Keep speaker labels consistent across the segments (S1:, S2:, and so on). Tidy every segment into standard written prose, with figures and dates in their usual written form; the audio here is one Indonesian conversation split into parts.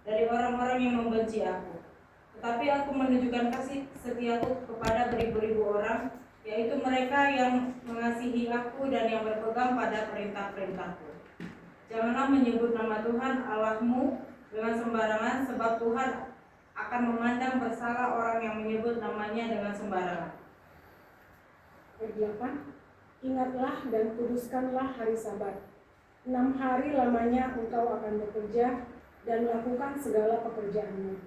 S1: dari orang-orang yang membenci aku. Tetapi aku menunjukkan kasih setiaku kepada beribu-ribu orang, yaitu mereka yang mengasihi aku dan yang berpegang pada perintah-perintahku. Janganlah menyebut nama Tuhan Allahmu dengan sembarangan, sebab Tuhan akan memandang bersalah orang yang menyebut namanya dengan sembarangan.
S2: Ayat 8. Ingatlah dan kuduskanlah hari Sabat. 6 hari lamanya engkau akan bekerja dan melakukan segala pekerjaanmu.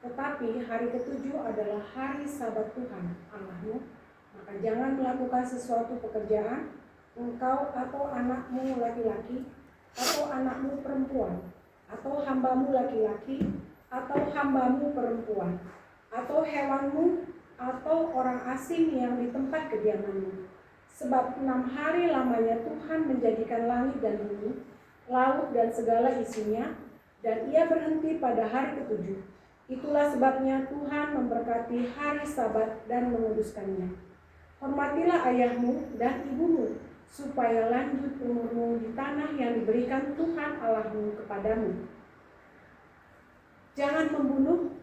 S2: Tetapi hari ketujuh adalah hari Sabat Tuhan Allahmu. Maka jangan melakukan sesuatu pekerjaan, engkau atau anakmu laki-laki, atau anakmu perempuan, atau hambamu laki-laki, atau hambamu perempuan, atau hewanmu, atau orang asing yang di tempat kediamanmu. Sebab 6 hari lamanya Tuhan menjadikan langit dan bumi, laut dan segala isinya, dan ia berhenti pada hari ketujuh. Itulah sebabnya Tuhan memberkati hari Sabat dan menguduskannya. Hormatilah ayahmu dan ibumu, supaya lanjut umurmu di tanah yang diberikan Tuhan Allahmu kepadamu. Jangan membunuh,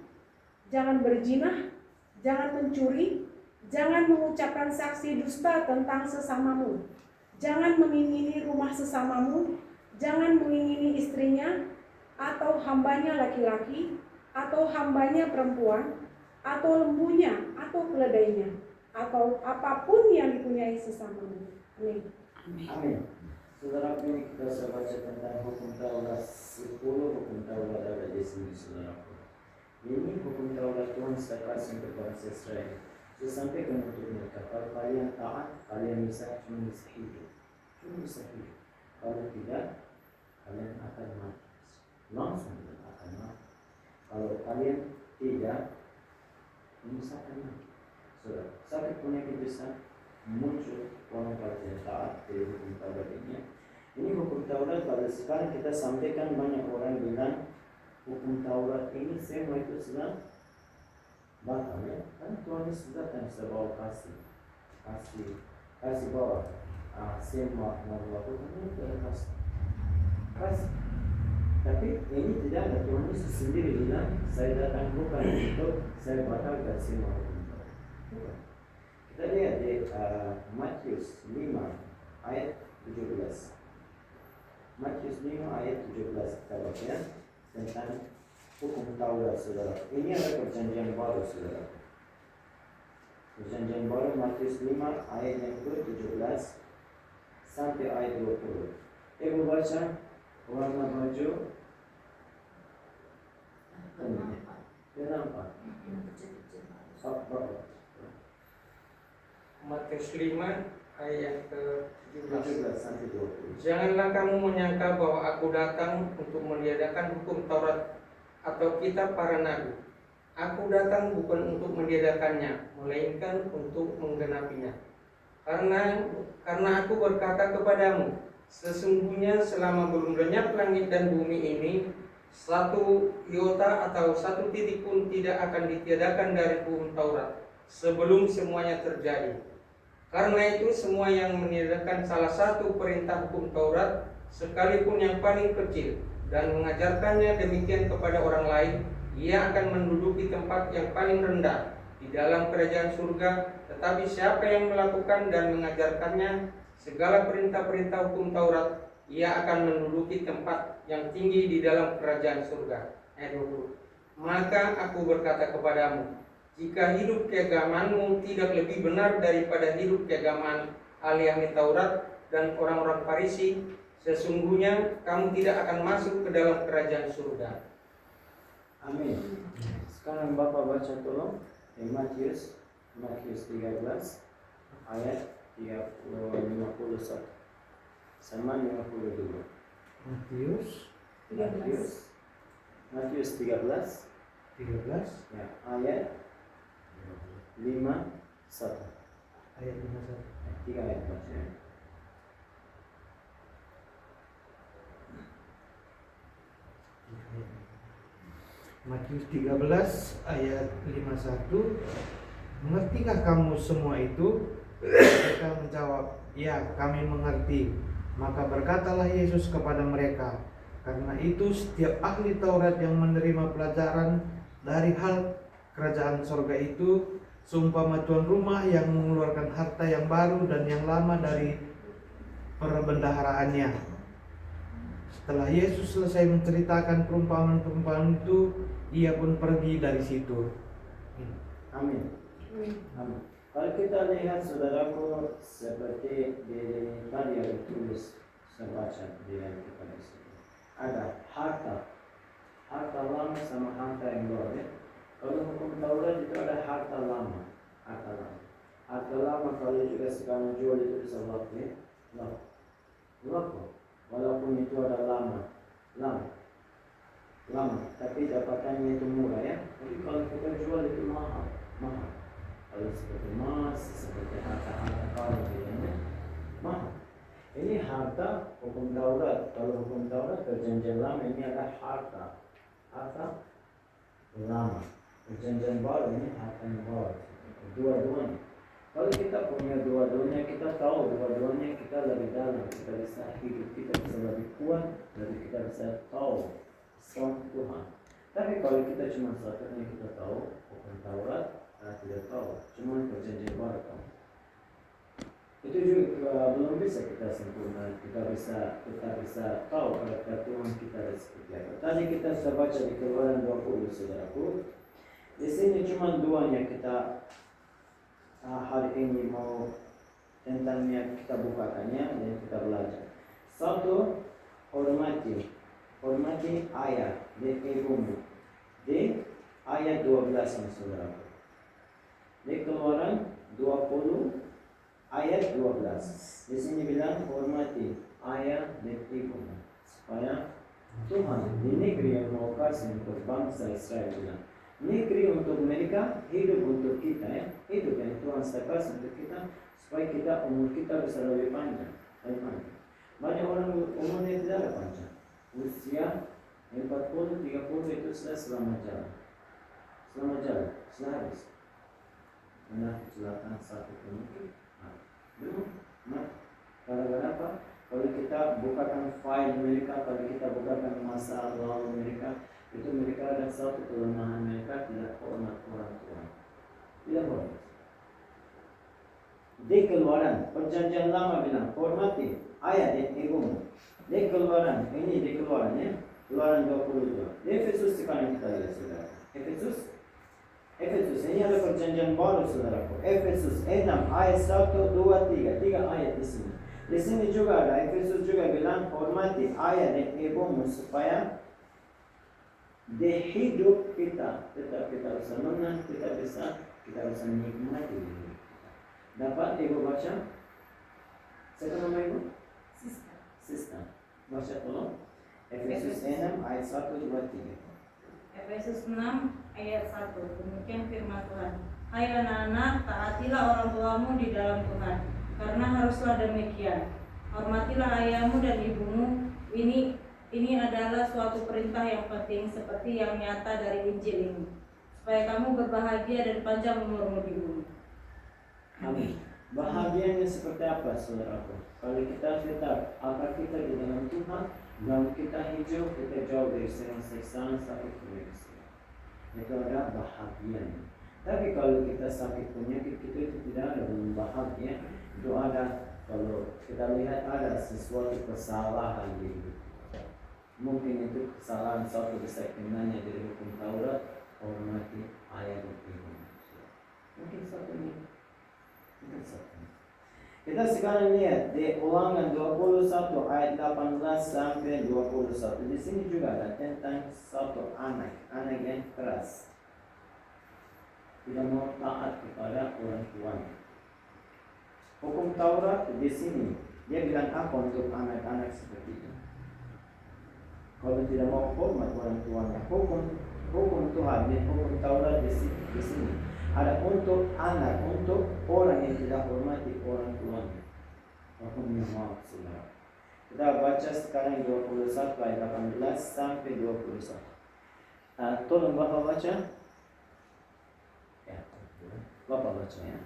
S2: jangan berzina, jangan mencuri, jangan mengucapkan saksi dusta tentang sesamamu, jangan mengingini rumah sesamamu, jangan mengingini istrinya, atau hambanya laki-laki, atau hambanya perempuan, atau lembunya, atau keledainya, atau apapun yang dipunyai sesamamu. Amin.
S3: Amin. Saudara, ini kita baca tentang hukum Taurat 10, hukum Taurat ada di sini, saudara. Ini hukum Taurat Tuhan kasih kepada Israel. Disampaikan untuk mereka, kalau kalian taat, kalian bisa cuma bisa hidup. Kalau tidak, kalian akan mati. Langsung akan mati. Kalau kalian tidak, misalkan mati. Saudara, sakit penyakit bisa muncul orang kalian taat dari hukum Taurat ini. Ini hukum Taurat pada sekarang kita sampaikan, banyak orang bilang hukum Taurat ini semua itu sudah batal ya, kan Tuhan Yesus datang sebawa kasih bawa semua melakukan itu adalah kasih. Tapi ini tidak ada, Tuhan Yesus sendiri bilang, saya datang bukan untuk saya batalkan semua hukum Taurat. Kita lihat di Matius 5 ayat 17. Matius 5 ayat 17 kita baca tentang hukum Taurat, saudara. Ini adalah perjanjian baru, saudara. Perjanjian baru Matius 5 ayat yang ke-17 sampai ayat 20. Ibu baca warna baju. Kenapa?
S4: Matius 5 ayat ke-17
S3: sampai 20.
S4: Janganlah kamu menyangka bahwa aku datang untuk meniadakan hukum Taurat atau kitab para nabi. Aku datang bukan untuk meniadakannya, melainkan untuk menggenapinya. Karena aku berkata kepadamu, sesungguhnya selama belum lenyap langit dan bumi ini, satu iota atau satu titik pun tidak akan ditiadakan dari hukum Taurat sebelum semuanya terjadi. Karena itu semua yang meniadakan salah satu perintah hukum Taurat, sekalipun yang paling kecil, dan mengajarkannya demikian kepada orang lain, ia akan menduduki tempat yang paling rendah di dalam kerajaan surga. Tetapi siapa yang melakukan dan mengajarkannya segala perintah-perintah hukum Taurat, ia akan menduduki tempat yang tinggi di dalam kerajaan surga. Ayat 20. Maka aku berkata kepadamu, jika hidup keagamanmu tidak lebih benar daripada hidup keagamaan ahli-ahli Taurat dan orang-orang Farisi, sesungguhnya kamu tidak akan masuk ke dalam kerajaan surga.
S3: Amin. Sekarang Bapak baca tolong Matius 13 ayat 51 sama 52. Matius 13 ya, ayat 51.
S5: Ayat 51.
S3: 3 ayat baca.
S5: Matius 13 ayat 51. Mengertikah kamu semua itu? Mereka menjawab, ya kami mengerti. Maka berkatalah Yesus kepada mereka, Karena itu setiap ahli Taurat yang menerima pelajaran dari hal kerajaan sorga itu seumpama tuan rumah yang mengeluarkan harta yang baru dan yang lama dari perbendaharaannya. Setelah Yesus selesai menceritakan perumpamaan-perumpamaan itu, ia pun pergi dari situ.
S3: Amin. Amin. Kalau kita lihat saudaraku seperti di tadi yang ditulis saya baca di Alkitab di sini. Ada harta lama sama harta yang baru. Ya? Kalau hukum Taurat itu ada harta lama. Harta lama kalau juga sekarang jual itu bisa laku ya. Laku. Walaupun itu ada lama. Tapi dapatannya itu murah ya. Tapi kalau kita jual itu mahal. Kalau seperti emas, seperti harta-harta kalau ya, mahal. Ini harta hukum Taurat. Kalau hukum Taurat perjanjian lama ini ada harta lama. Perjanjian baru ini harta yang baru. Dua-duanya. Kalau kita punya dua-duanya, kita tahu dua-duanya kita lebih dalam. Kita bisa hidup, kita bisa lebih kuat, jadi kita bisa tahu soal Tuhan. Tapi kalau kita cuma satunya kita tahu hukum Taurat, tidak tahu. Cuma perjanjian baru tahu. Itu juga belum bisa kita sempurna. Kita bisa tahu karakter Tuhan kita seperti apa. Tadi kita sudah baca di Keluaran 20 saudaraku. Di sini cuma duanya kita hari ini mau tentangnya kita bukakannya dan kita belajar. Satu, hormati ayah dan ibumu. Di ayat 12 saudaraku. Di Keluaran 20 ayat 12. Di sini bilang hormati ayah dan ibumu supaya Tuhan di negeri yang mau kasih untuk bangsa Israel bilang negeri untuk mereka, hidup untuk kita ya. Hidup yang Tuhan kasih untuk kita supaya kita umur kita bisa lebih panjang. Banyak orang umurnya tidak ada panjang. Usia 40, 30 itu sudah selamat jalan. Sudah habis. Karena kecelakaan satu penyakit. Belum. Gara-gara apa? Kalau kita bukakan file mereka, kalau kita bukakan masa lalu mereka, itu mereka ada satu kelemahan mereka tidak hormat orang tua. Tidak hormat. Di Keluaran, perjanjian lama bilang hormati ayah dan ibumu. Di Keluaran, ini di Keluaran ya. Keluaran 22. Di Efesus sekarang kita lihat saudara. Efesus ini ada perjanjian baru saudaraku. Efesus 6 ayat 1, 2, 3. 3 ayat di sini. Di sini juga ada Efesus juga bilang hormati ayah dan ibumu supaya di hidup kita bisa menang, kita bisa nikmati. Dapat ibu baca? Siapa nama ibu? Sister. Baca tolong. Efesus 6 ayat 1, 2, 3.
S1: Efesus 6 ayat 1. Demikian firman Tuhan. Hai anak-anak, taatilah orang tuamu di dalam Tuhan, karena haruslah demikian. Hormatilah ayahmu dan ibumu. Ini adalah suatu perintah yang penting seperti yang nyata dari Injil ini, supaya kamu berbahagia dan panjang umurmu di bumi.
S3: Amin. Bahagianya seperti apa saudaraku? Kalau kita tetap akal kita di dalam Tuhan dan kita hijau, kita jauh dari segala siksaan sakit penyakit. Itu ada bahagianya. Tapi kalau kita sakit penyakit kita itu tidak ada belum bahagia. Itu ada kalau kita lihat ada sesuatu kesalahan di hidup. Mungkin itu kesalahan satu bisa kenanya dari hukum Taurat, hormati ayah dan ibu. Mungkin satunya. Kita sekarang lihat di Ulangan 21 ayat 18 sampai 21. Di sini juga ada tentang satu anak yang keras. Tidak mau taat kepada orang tuanya. Hukum Taurat di sini dia bilang apa untuk anak-anak seperti itu? Kalau tidak mau hormat orang tuanya, hukum Tuhan dan hukum Taurat di sini ada untuk anak, untuk orang yang tidak hormati orang tuanya. Hukumnya maaf saudara. Kita baca sekarang 21 ayat 18 sampai 21. Tolong Bapak baca. Ya, Bapak baca ya.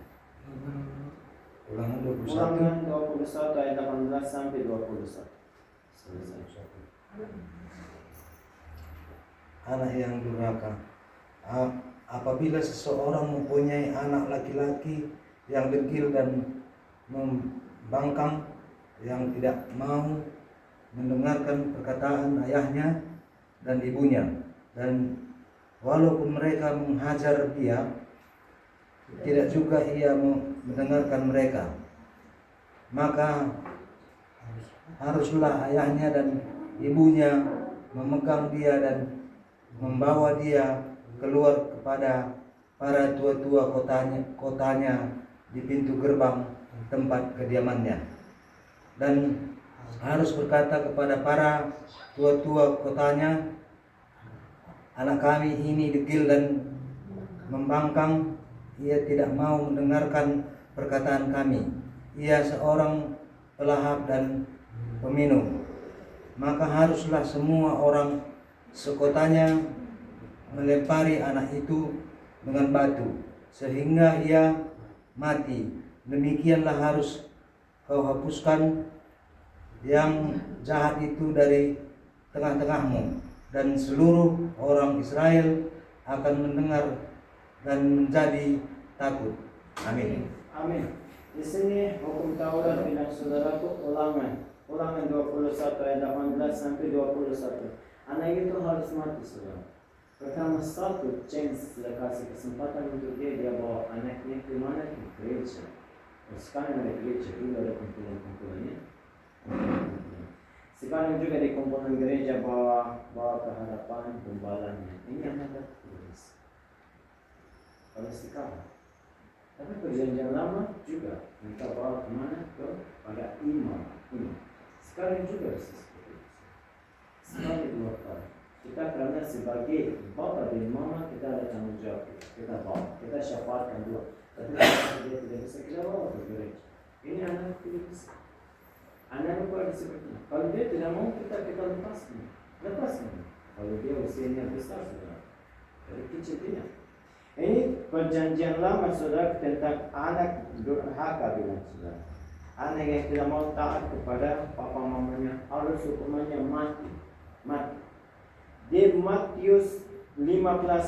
S5: Ulangan 21.
S3: Ulangan 21 ayat 18 sampai 21. Selesai.
S6: Anak yang durhaka. Apabila seseorang mempunyai anak laki-laki yang degil dan membangkang, yang tidak mau mendengarkan perkataan ayahnya dan ibunya, dan walaupun mereka menghajar dia, tidak juga ia mendengarkan mereka, maka haruslah ayahnya dan ibunya memegang dia dan membawa dia keluar kepada para tua-tua kotanya di pintu gerbang tempat kediamannya, dan harus berkata kepada para tua-tua kotanya, anak kami ini degil dan membangkang, ia tidak mau mendengarkan perkataan kami, ia seorang pelahap dan peminum, maka haruslah semua orang sekotanya melempari anak itu dengan batu sehingga ia mati. Demikianlah harus kau hapuskan yang jahat itu dari tengah-tengahmu, dan seluruh orang Israel akan mendengar dan menjadi takut. Amin.
S3: Amin. Di sini hukum Taurat bilang saudaraku, Ulangan 21 ayat 18 sampai 21. Anak itu harus mati, saudara. Pertama, satu, chance sudah kasih kesempatan untuk dia bawa anaknya ke mana? Ke gereja. Sekarang ada gereja, dulu ada kumpulan-kumpulannya. Sekarang juga di kumpulan gereja bawa ke hadapan gembalaannya. Ini anak tulis. Kalau sekarang, tapi perjanjian lama juga minta bawa kemana? Pada imam. Sekarang juga seperti itu. Sekali dua kali. Kita karena sebagai bapa dan mama kita ada tanggung jawab. Kita bawa, kita syafaatkan dua. Tapi kalau dia tidak bisa kita bawa ke gereja. Ini anak tidak bisa. Anak itu ada seperti ini. Kalau dia tidak mau kita lepaskan. Kalau dia usianya besar sudah, dari kecil tidak. Ini perjanjian lama saudara tentang anak durhaka bilang saudara. Anak yang tidak mau taat kepada papa mamanya harus hukumannya mati. Di Matius 15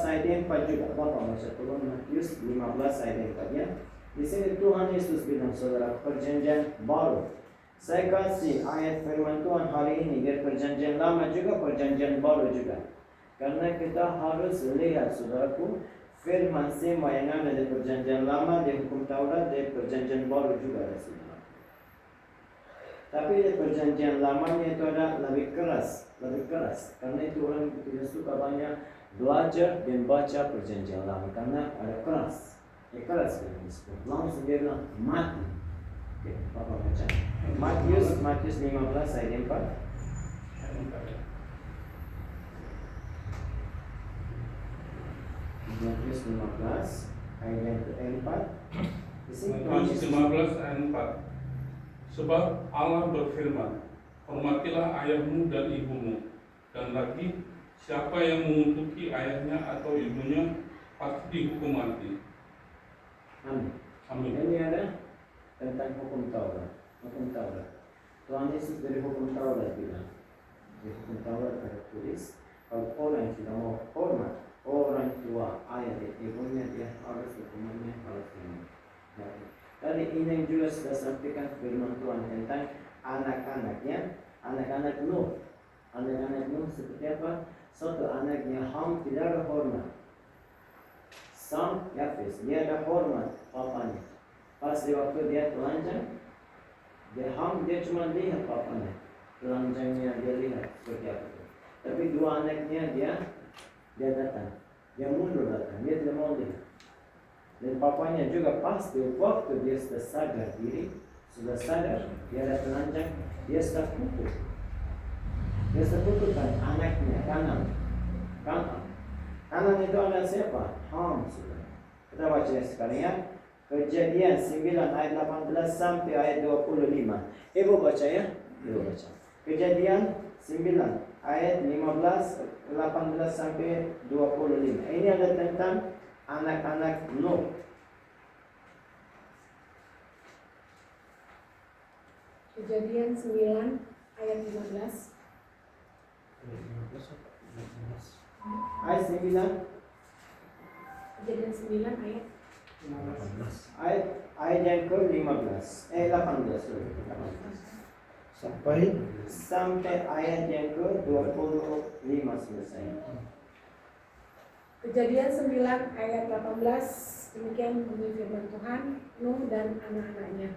S3: ayat 4 juga. Bapak baca tolong Matius 15 ayat 4 ya. Di sini Tuhan Yesus bilang saudara, perjanjian baru. Saya kasih ayat firman Tuhan hari ini biar perjanjian lama juga, perjanjian baru juga. Karena kita harus lihat saudaraku, firman semua yang ada di perjanjian lama, di hukum Taurat, di perjanjian baru juga ada saudara. Tapi di perjanjian lamanya itu ada lebih keras. Karena itu orang tidak suka banyak belajar dan baca perjanjian lama karena ada keras. Keras kan disebut. Langsung dia bilang mati. Oke, Bapak baca. Matius 15 ayat 4. Matius 15 ayat 4.
S7: Matius 15 ayat 4. Sebab Allah berfirman, hormatilah ayahmu dan ibumu, dan lagi siapa yang menguntuki ayahnya atau ibunya pasti dihukum mati.
S3: Amin. Ini ada tentang hukum Taurat. Tuhan Yesus dari hukum Taurat bilang, di hukum Taurat ada tulis, kalau orang yang tidak mau hormat orang tua ayah dan ibunya, dia harus hukumannya harus ini. Tadi ini juga sudah sampaikan firman Tuhan tentang anak-anaknya, anak-anak Nuh. Anak-anak Nuh seperti apa? Satu anaknya Ham tidak ada hormat. Sam, Yafes, dia ada hormat papanya. Pas di waktu dia telanjang, Ham dia cuma lihat papanya. Telanjangnya dia lihat seperti apa. Tapi dua anaknya dia datang. Dia mundur datang, dia tidak mau lihat. Dan papanya juga pasti waktu dia sudah sadar diri, sudah sadar dia ada telanjang, dia sudah pukul. Dia sudah pukulkan anaknya Kanan. Kanan itu anak siapa? Ham sudah. Kita baca sekarang ya. Kejadian 9 ayat 18 sampai ayat 25. Ibu baca ya. Ibu baca. Kejadian 9 ayat 15, 18 sampai 25. Ini ada tentang anak-anak Nuh.
S2: Kejadian 9 ayat 15.
S3: Ayat 9.
S2: Kejadian 9 ayat
S3: Ayat yang ke-15. 18, sorry. 18. Sampai ayat yang ke-25 selesai.
S2: Kejadian 9 ayat 18, demikian bunyi firman Tuhan. Nuh dan anak-anaknya.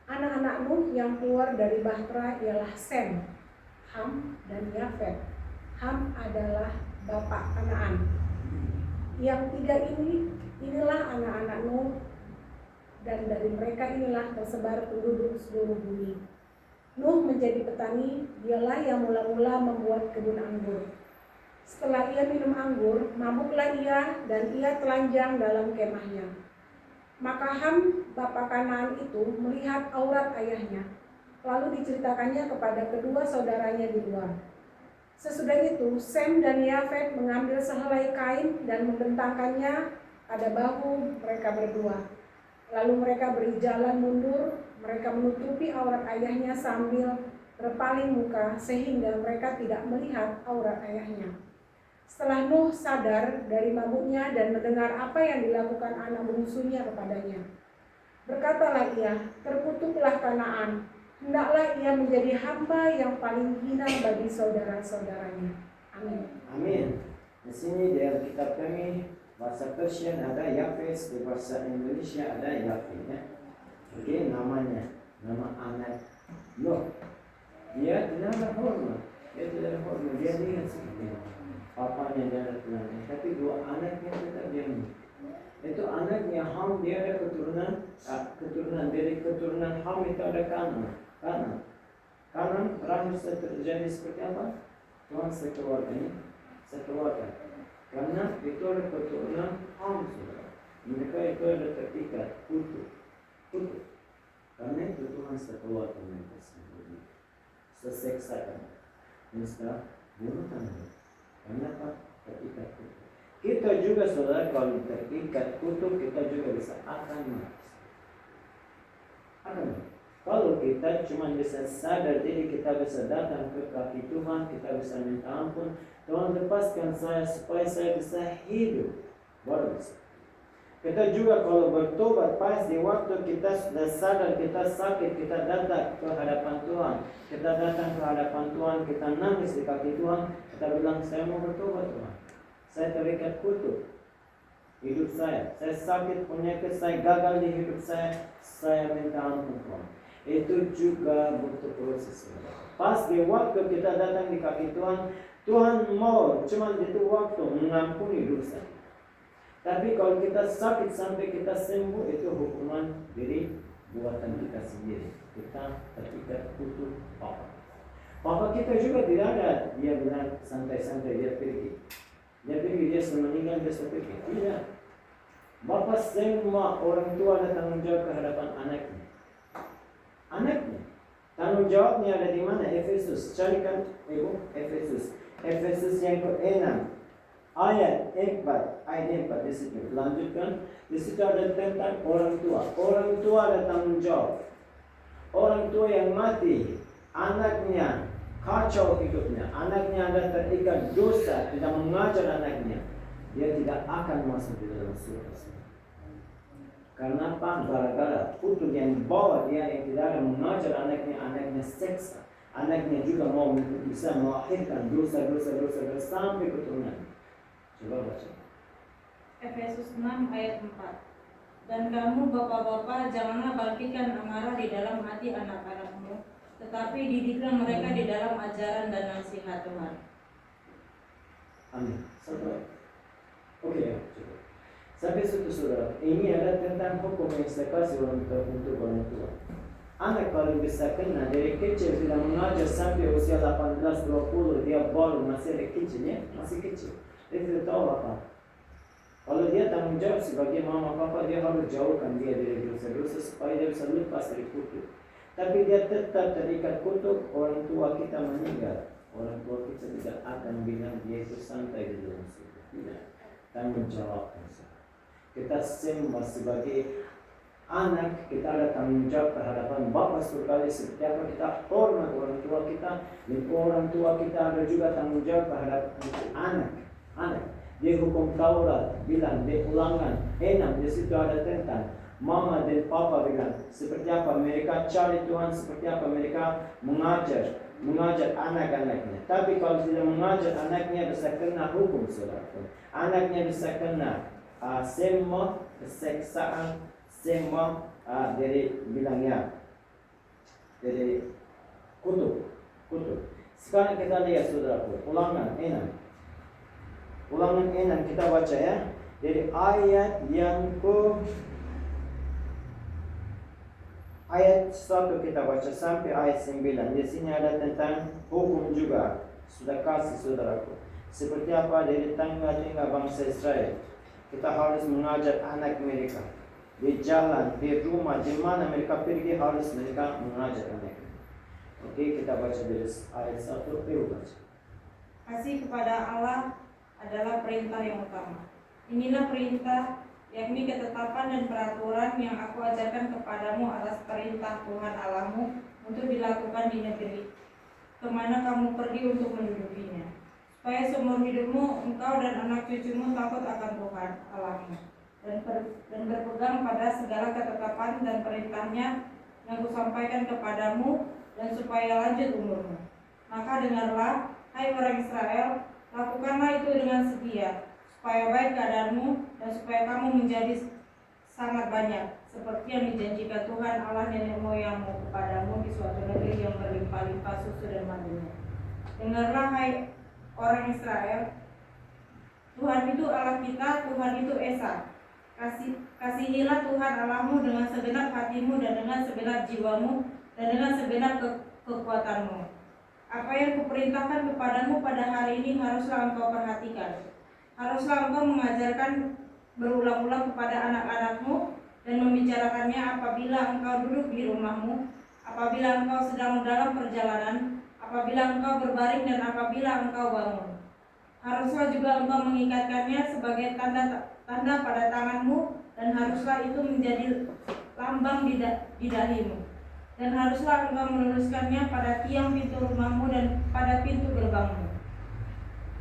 S2: Anak-anak Nuh yang keluar dari bahtera ialah Sem, Ham, dan Yafet. Ham adalah bapak Kanaan. Yang tiga inilah anak-anak Nuh, dan dari mereka inilah tersebar penduduk seluruh bumi. Nuh menjadi petani, dialah yang mula-mula membuat kebun anggur. Setelah ia minum anggur, mabuklah ia dan ia telanjang dalam kemahnya. Maka Ham, bapa Kanaan itu, melihat aurat ayahnya, lalu diceritakannya kepada kedua saudaranya di luar. Sesudah itu, Sem dan Yafet mengambil sehelai kain dan membentangkannya pada bahu mereka berdua. Lalu mereka berjalan mundur, mereka menutupi aurat ayahnya sambil berpaling muka sehingga mereka tidak melihat aurat ayahnya. Setelah Nuh sadar dari mabuknya dan mendengar apa yang dilakukan anak bungsunya kepadanya, berkatalah ia, terkutuklah Kanaan, hendaklah ia menjadi hamba yang paling hina bagi saudara-saudaranya. Amin.
S3: Amin. Di sini di Alkitab kami bahasa Persian ada Yafes, di bahasa Indonesia ada Yafet ya. Oke, namanya, nama anak Nuh. Dia tidak ada hormat. Dia lihat seperti papanya dia ada tulangan, tapi dua anaknya tetap diam. Itu anaknya Ham, dia ada keturunan dari keturunan Ham itu ada Kanan terakhir terjadi seperti apa? Tuhan sekeluarga. Karena itu ada keturunan Ham saudara. Mereka itu ada terikat kutu. Karena itu Tuhan sekeluarga mereka sendiri. Seseksakan. Mesti bunuh tangan. Kenapa? Terikat kutu. Kita juga saudara kalau terikat kutu kita juga bisa akan mati. Kalau kita cuma bisa sadar diri, kita bisa datang ke kaki Tuhan, kita bisa minta ampun, Tuhan lepaskan saya supaya saya bisa hidup. Baru bisa. Kita juga kalau bertobat pas di waktu kita sudah sadar kita sakit, kita datang ke hadapan Tuhan. Kita datang ke hadapan Tuhan, kita nangis di kaki Tuhan, kita bilang saya mau bertobat Tuhan. Saya terikat kutu hidup saya sakit penyakit, saya gagal di hidup saya minta ampun Tuhan. Itu juga butuh proses. Pas di waktu kita datang di kaki Tuhan, Tuhan mau cuma itu waktu mengampuni dosa. Tapi kalau kita sakit sampai kita sembuh, itu hukuman dari buatan kita sendiri. Kita terikat kutu Papa kita juga tidak ada. Dia bilang santai-santai dia pergi. Dia sudah meninggal, dia sudah pergi. Tidak. Bapak semua orang tua ada tanggung jawab ke hadapan anaknya. Tanggung jawabnya ada di mana? Efesus. Carikan ibu Efesus yang ke-6 ayat 4 di situ. Lanjutkan. Di situ ada tentang orang tua. Orang tua ada tanggung jawab. Orang tua yang mati, anaknya kacau hidupnya, anaknya ada terikat dosa, tidak mengajar anaknya, dia tidak akan masuk di dalam surga. Karena apa? Gara-gara kutuk yang bawa dia yang tidak ada mengajar anaknya seksa. Anaknya juga mau bisa melahirkan dosa sampai keturunan. Coba baca.
S1: Efesus 6 ayat 4. Dan kamu bapak-bapak janganlah bangkitkan amarah di dalam hati anak-anakmu, tetapi didiklah mereka di dalam ajaran dan nasihat Tuhan.
S3: Amin. Oke ya, coba. Sampai situ saudara, ini ada tentang hukum yang saya kasih untuk orang tua. Anak kalau bisa kena dari kecil tidak mengajar sampai usia 18-20, dia baru masih kecil ya, masih kecil. Dia tidak tahu apa. Kalau dia tanggung jawab sebagai mama papa, dia harus jauhkan dia dari dosa-dosa supaya dia bisa lepas dari kutuk. Tapi dia tetap terikat kutuk, orang tua kita meninggal. Orang tua kita tidak akan bilang dia itu santai di dalam surga. Tidak. Tanggung jawab. Kita semua sebagai anak, kita ada tanggung jawab kehadapan Bapa Surgawi seperti apa kita hormat orang tua kita, dan orang tua kita ada juga tanggung jawab terhadap anak. Di hukum Taurat bilang di Ulangan 6 di situ ada tentang mama dan papa bilang seperti apa mereka cari Tuhan, seperti apa mereka mengajar anak-anaknya. Tapi kalau tidak mengajar anaknya bisa kena hukum, saudaraku. Anaknya bisa kena semua keseksaan, semua dari bilangnya dari kutuk. Sekarang kita lihat, saudaraku, Ulangan 6 kita baca ya. Dari ayat 1 kita baca sampai ayat 9. Di sini ada tentang hukum juga. Sudah kasih, saudaraku. Seperti apa dari tengah-tengah bangsa Israel. Kita harus mengajar anak mereka. Di jalan, di rumah, di mana mereka pergi harus mereka mengajar anak. Oke, kita baca dari ayat 1. Baca.
S1: Kasih kepada Allah adalah perintah yang utama. Inilah perintah, yakni ketetapan dan peraturan yang aku ajarkan kepadamu atas perintah Tuhan Allahmu untuk dilakukan di negeri kemana kamu pergi untuk mendudukinya, supaya seumur hidupmu engkau dan anak cucumu takut akan Tuhan Allahmu dan berpegang pada segala ketetapan dan perintahnya yang kusampaikan kepadamu, dan supaya lanjut umurmu. Maka dengarlah, hai orang Israel, lakukanlah itu dengan setia, supaya baik keadaanmu dan supaya kamu menjadi sangat banyak, seperti yang dijanjikan Tuhan Allah nenek moyangmu kepadamu di suatu negeri yang berlimpah-limpah susu dan madunya. Dengarlah, hai orang Israel, Tuhan itu Allah kita, Tuhan itu Esa. Kasihilah Tuhan Allahmu dengan segenap hatimu dan dengan segenap jiwamu dan dengan segenap kekuatanmu. Apa yang kuperintahkan kepadamu pada hari ini haruslah engkau perhatikan. Haruslah engkau mengajarkan berulang-ulang kepada anak-anakmu dan membicarakannya apabila engkau duduk di rumahmu, apabila engkau sedang dalam perjalanan, apabila engkau berbaring dan apabila engkau bangun. Haruslah juga engkau mengikatkannya sebagai tanda pada tanganmu, dan haruslah itu menjadi lambang di dahimu. Dan haruslah engkau meluruskannya pada tiang pintu rumahmu dan pada pintu gerbangmu.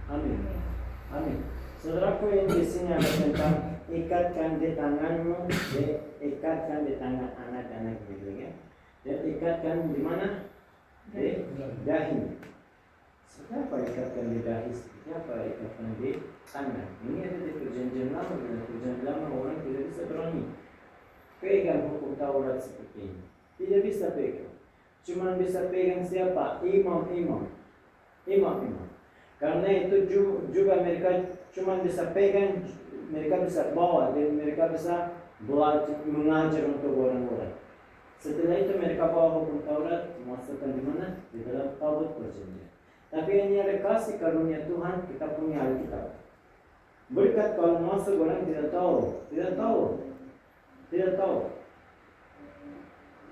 S3: Amin. Saudaraku, yang di sini ada tentang ikatkan di tanganmu, ikatkan di tangan anak-anak gitu ya. Dan ikatkan di mana? Di dahi. Siapa ikatkan di dahi? Siapa ikatkan di tangan? Ini ada di perjanjian lama. Dengan perjanjian lama orang tidak bisa berani pegang hukum Taurat seperti ini. Tidak bisa pegang. Cuma bisa pegang siapa? Imam-imam. Karena itu juga mereka cuma bisa pegang, mereka bisa bawa, dan mereka bisa belajar mengajar untuk orang-orang. Setelah itu mereka bawa hukum Taurat, masukkan di mana? Di dalam tabut perjanjian. Tapi ini ada kasih karunia Tuhan, kita punya Alkitab. Berkat kalau masuk orang tidak tahu.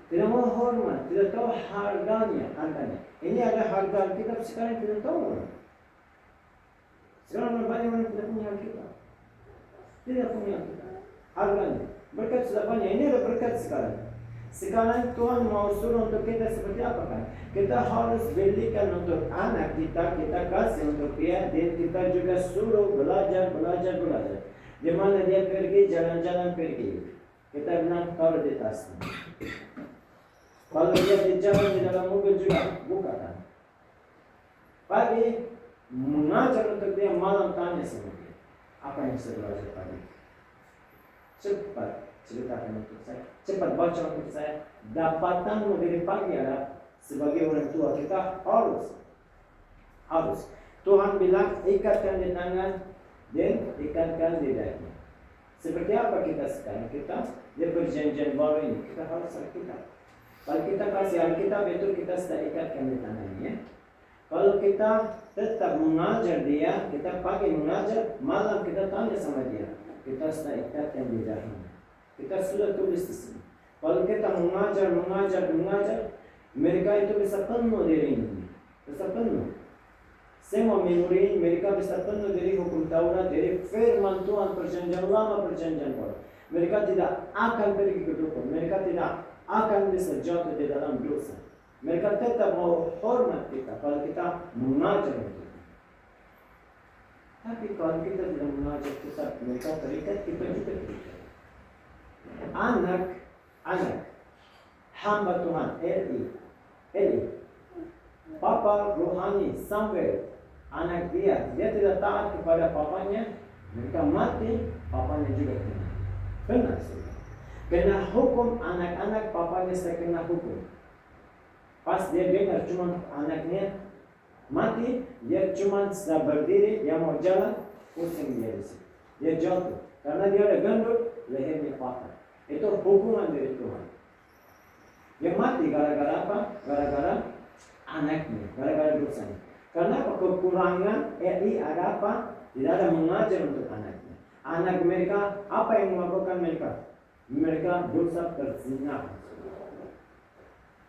S3: Tidak mau hormat, tidak tahu harganya. Ini ada harga Alkitab, sekarang tidak tahu. Sekarang banyak orang tidak punya Alkitab. Tidak punya Alkitab. Harganya. Berkat sudah banyak. Ini ada berkat sekarang. Sekarang Tuhan mau suruh untuk kita seperti apa kan? Kita harus belikan untuk anak kita, kita kasih untuk dia, dan kita juga suruh belajar. Di mana dia pergi, jalan-jalan pergi. Kita bilang taruh di tasnya. Kalau dia di jalan di dalam mobil juga, buka kan? Pagi mengajar untuk dia, malam tanya sama dia. Apa yang saya belajar tadi? Cepat ceritakan untuk saya. Cepat baca untuk saya. Dapatanmu dari pagi ada sebagai orang tua kita harus. Tuhan bilang ikatkan di tangan dan ikatkan di dahi. Seperti apa kita sekarang? Kita di perjanjian baru ini kita harus Alkitab. Kalau kita kasih Alkitab itu kita sudah ikatkan di tangannya. Kalau kita tetap mengajar dia, kita pagi mengajar, malam kita tanya sama dia, kita sudah ikatkan di dahinya. Kita sudah tulis di sini. Kalau kita mengajar, mereka itu bisa penuh diri ini, bisa penuh. Semua memori mereka bisa penuh dari hukum Taurat, dari firman Tuhan perjanjian lama, perjanjian baru. Mereka tidak akan pergi ke dukun. Mereka tidak akan bisa jatuh di dalam dosa. Mereka tetap mau hormat kita kalau kita mengajar itu. Tapi kalau kita tidak mengajar kita, mereka terikat, kita juga terikat. Anak hamba Tuhan, Eli, Papa rohani sampai anak dia tidak taat kepada papanya, mereka mati, papanya juga kena sudah. Kena hukum anak-anak, papanya saya kena hukum. Pas dia dengar cuma anaknya mati, dia cuma sudah berdiri, dia mau jalan, pusing dia di situ. Dia jatuh, karena dia ada gendut, lehernya patah. Itu hukuman dari Tuhan. Dia mati gara-gara apa? Gara-gara anaknya, gara-gara dosanya. Karena kekurangan ada apa? Tidak ada mengajar untuk anaknya. Anak mereka, apa yang melakukan mereka? Mereka dosa berzina.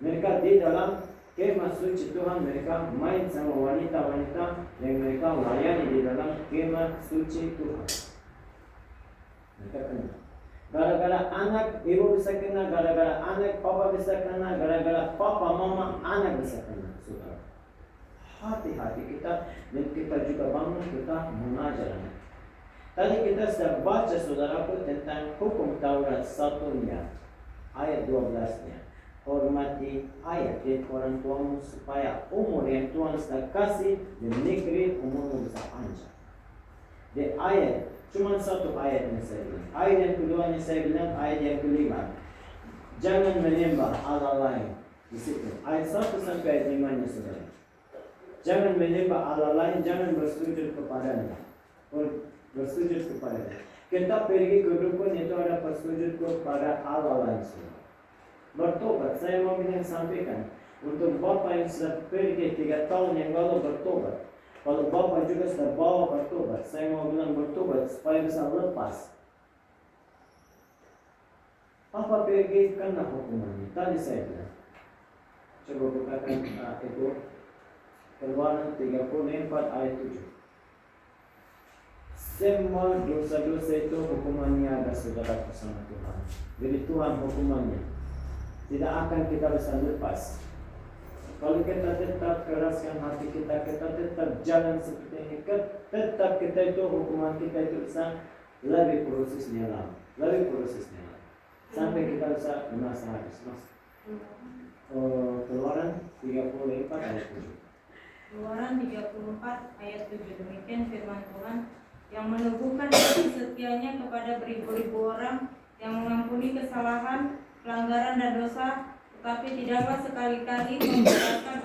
S3: Mereka di dalam kemah suci Tuhan, mereka main sama wanita-wanita yang mereka layani di dalam kemah suci Tuhan. Mereka kena. Gara-gara anak, ibu bisa kena. Gara-gara anak, papa bisa kena. Gara-gara papa, mama, anak bisa kena. Saudara, hati-hati kita, dan kita juga bangun, kita mengajar anak. Tadi kita sudah baca, saudaraku, tentang hukum Taurat 1-nya, ayat 12-nya. Hormati ayah dan orang tuamu supaya umur yang Tuhan sudah kasih di negeri umurmu bisa panjang. Di ayat, cuma satu ayat yang saya bilang. Ayat yang keduanya saya bilang, ayat yang kelima. Jangan menyembah Allah lain. Di situ, ayat 1 sampai ayat 5-nya saudara. Jangan menyembah Allah lain, jangan bersujud kepadanya. Bersujud kepadanya. Kita pergi ke dukun itu ada bersujud kepada Allah lain saudara. Bertobat, saya mau sampaikan untuk bapak yang sudah pergi 3 tahun yang lalu bertobat. Kalau bapak juga sudah bawa bertobat, saya mau bilang bertobat supaya bisa lepas. Apa pergi kena hukumannya? Tadi saya bilang. Coba bukakan itu Keluaran 34 ayat 7. Semua dosa-dosa itu hukumannya ada saudara bersama Tuhan. Jadi Tuhan hukumannya tidak akan kita bisa lepas. Kalau kita tetap keraskan hati kita, kita tetap jalan seperti ini, tetap kita itu hukuman kita itu bisa lebih prosesnya lama, sampai kita bisa merasa habis. Keluaran 34 ayat 7.
S1: Keluaran 34 ayat 7. Demikian firman Tuhan yang meneguhkan kasih setianya kepada beribu-ribu orang, yang mengampuni kesalahan, pelanggaran dan dosa, tetapi tidaklah sekali-kali memberatkan